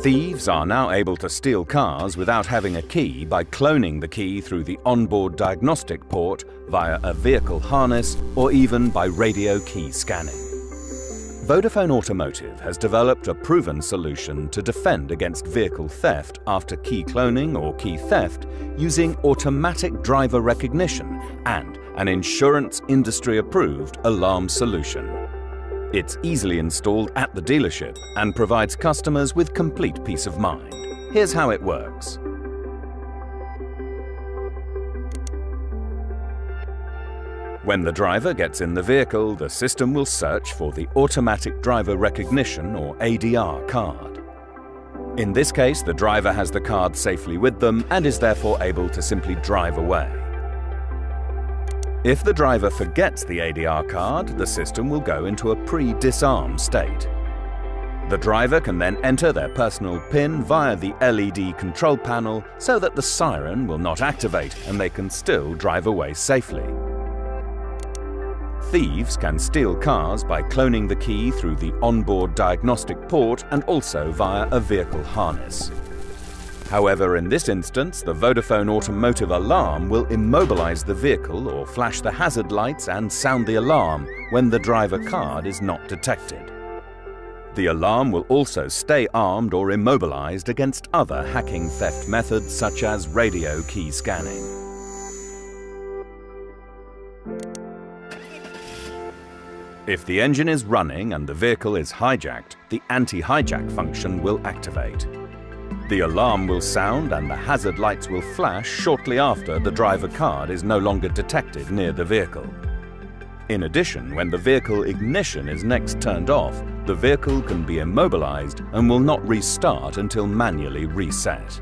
Thieves are now able to steal cars without having a key by cloning the key through the onboard diagnostic port via a vehicle harness or even by radio key scanning. Vodafone Automotive has developed a proven solution to defend against vehicle theft after key cloning or key theft using automatic driver recognition and an insurance industry-approved alarm solution. It's easily installed at the dealership and provides customers with complete peace of mind. Here's how it works. When the driver gets in the vehicle, the system will search for the automatic driver recognition or ADR card. In this case, the driver has the card safely with them and is therefore able to simply drive away. If the driver forgets the ADR card, the system will go into a pre-disarm state. The driver can then enter their personal PIN via the LED control panel so that the siren will not activate and they can still drive away safely. Thieves can steal cars by cloning the key through the onboard diagnostic port and also via a vehicle harness. However, in this instance, the Vodafone Automotive alarm will immobilize the vehicle or flash the hazard lights and sound the alarm when the driver card is not detected. The alarm will also stay armed or immobilized against other hacking theft methods such as radio key scanning. If the engine is running and the vehicle is hijacked, the anti-hijack function will activate. The alarm will sound and the hazard lights will flash shortly after the driver card is no longer detected near the vehicle. In addition, when the vehicle ignition is next turned off, the vehicle can be immobilized and will not restart until manually reset.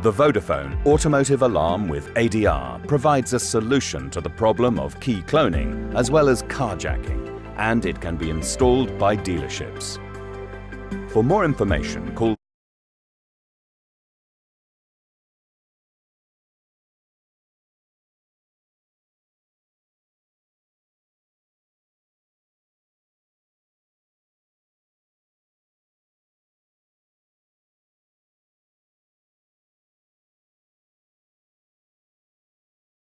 The Vodafone Automotive Alarm with ADR provides a solution to the problem of key cloning as well as carjacking, and it can be installed by dealerships. For more information, call